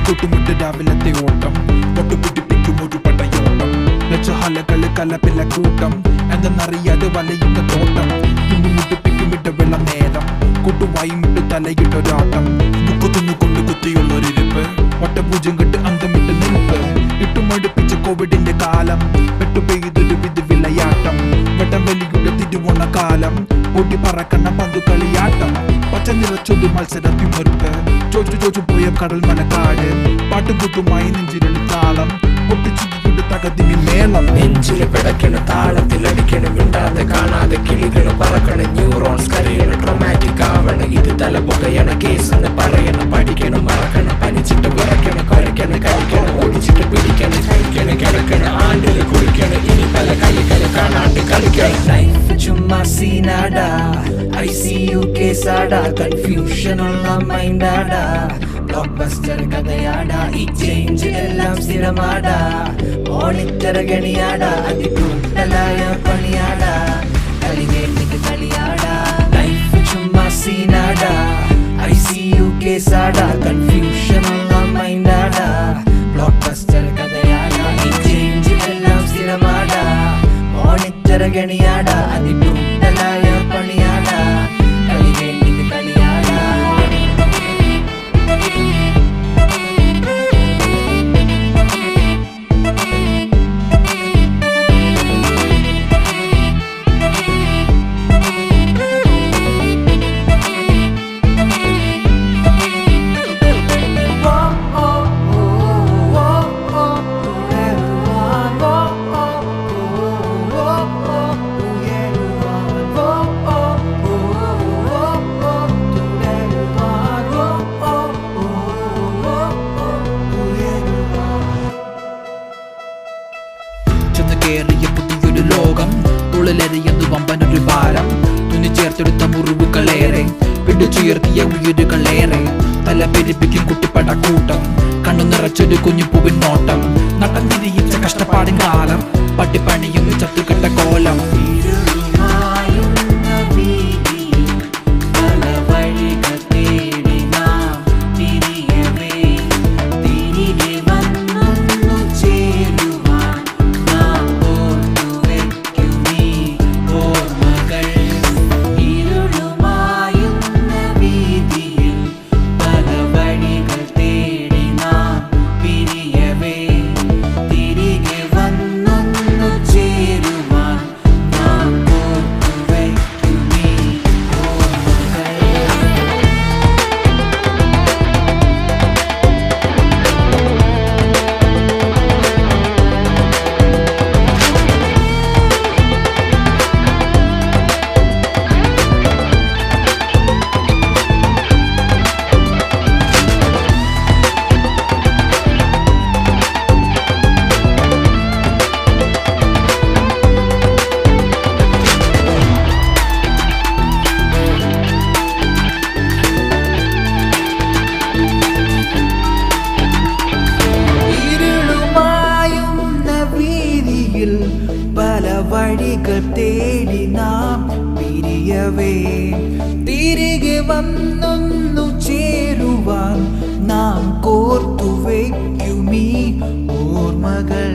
കൊട്ടുമുട്ട് രാവിലത്തെ ഓട്ടം പൊട്ടുപിടിപ്പിക്കും ഒരു പടയോട്ടം ലക്ഷഹലകള് കലപില കൂട്ടം എന്തെന്നറിയാതെ വലയുന്ന തോട്ടം തുന്നുമുട്ടിപ്പിക്കും ഇട്ട വെള്ളം നേരം കൊട്ടുവായും ഇട്ട് തലയിട്ടൊരാട്ടം ബുക്ക് തുന്നുകൊണ്ട് കുത്തിയുള്ളൊരിരിപ്പ് ഒട്ടപൂജ്യം കെട്ട് അന്തമിട്ട് നിൽപ്പ് ഇട്ടുമടുപ്പിച്ച കോവിഡിന്റെ കാലം പെട്ടുപെയ്തൊരു വിധ വിളയാട്ടം വെട്ടം വലിയുടെ തിരുവോണ കാലം പൊട്ടി പറക്കണ പന്തു കളിയാട്ടം പച്ച നിറച്ചൊരു മത്സരത്തിമൊരുപ്പ് ചോച്ചു പോയ കടൽ മലക്കാട് പാട്ടുകൂട്ടുമായി നെഞ്ചിരളി താളം പൊട്ടിച്ചുകൊണ്ട് തകതിമി മേളം നെഞ്ചില് പിടയ്ക്കണ താളത്തിലടിക്കണ മിണ്ടാതെ കാണാതെ കിളികള് പറക്കണ ന്യൂറോൺസ് കരയണ ട്രോമാറ്റിക് ആവണ ഇത് തലപുകയണ കേസെന്ന് പറയണ പഠിക്കണ മറക്കണ പനിച്ചിട്ട് വിറയ്ക്കണ കുരയ്ക്കണ കഴിക്കണ ഓടിച്ചിട്ട് പിടിക്കണ കഴിക്കണ കിടക്കണ ആണ്ടില് കുളിക്കണ ഇനി പല കളികള് കാണാണ്ട് കളിക്കണ ലൈഫ് ചുമ്മാ സീനാടാ ICU കേസാടാ കൺഫ്യൂഷൻ ഉള്ള മൈൻഡാടാ ബ്ലോക്ക് ബസ്റ്റർ കഥയാടാ ഈ ചേഞ്ച് എല്ലാം സ്ഥിരമാടാ മോണിറ്റർ ഗണിയാടാ അതികൂട്ടലായ പണിയാടാ കളി കേട്ടിട്ട് കളിയാടാ ലൈഫ് ചുമ്മാ സീനാടാ ICU കേസാടാ കൺഫ്യൂഷൻ ഉള്ള മൈൻഡാടാ ബ്ലോക്ക് ബസ്റ്റർ കഥയാടാ ഈ ചേഞ്ച് എല്ലാം സ്ഥിരമാടാ മോണിറ്റർ ഗണിയാടാ അതികൂട്ടലായ പണിയാടാ കളി കേട്ടിട്ട് കളിയാടാ കേറിയ പുതിയൊരു ലോകം തുള്ളിലെറിയുന്നു വമ്പനൊരു ഭാരം തുന്നി ചേർത്തെടുത്ത മുറിവുകളേറെ പിടിച്ചുയർത്തിയ ഉയരുകളേറെ തല പെരുപ്പിക്കും കുട്ടിപ്പടക്കൂട്ടം കണ്ണു നിറച്ചൊരു കുഞ്ഞുപൂവിൻ നോട്ടം നട്ടം തിരിയിച്ച കഷ്ടപ്പാടിൻ കാലം പട്ടിപ്പണിയും ചത്തുകെട്ട കോലം പല വഴികൾ തേടി നാം പിരിയവേ തിരികെ വന്നൊന്നു ചേരുവാൻ നാം കോർത്തു വയ്ക്കുമീ ഓർമ്മകൾ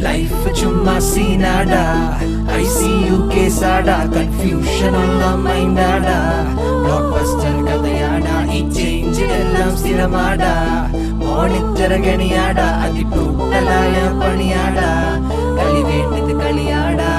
ലൈഫ് ചുമ്മാ സീനാടാ ICU കേസാടാ കൺഫ്യൂഷൻ ഉള്ള മൈൻഡാടാ ബ്ലോക്ക് ബസ്റ്റർ കഥയാടാ ഈ ചേഞ്ച് എല്ലാം സ്ഥിരമാടാ മോണിറ്റർ ഗണിയാടാ അതികൂട്ടലായ പണിയാടാ കളി വേണ്ടത് കളിയാടാ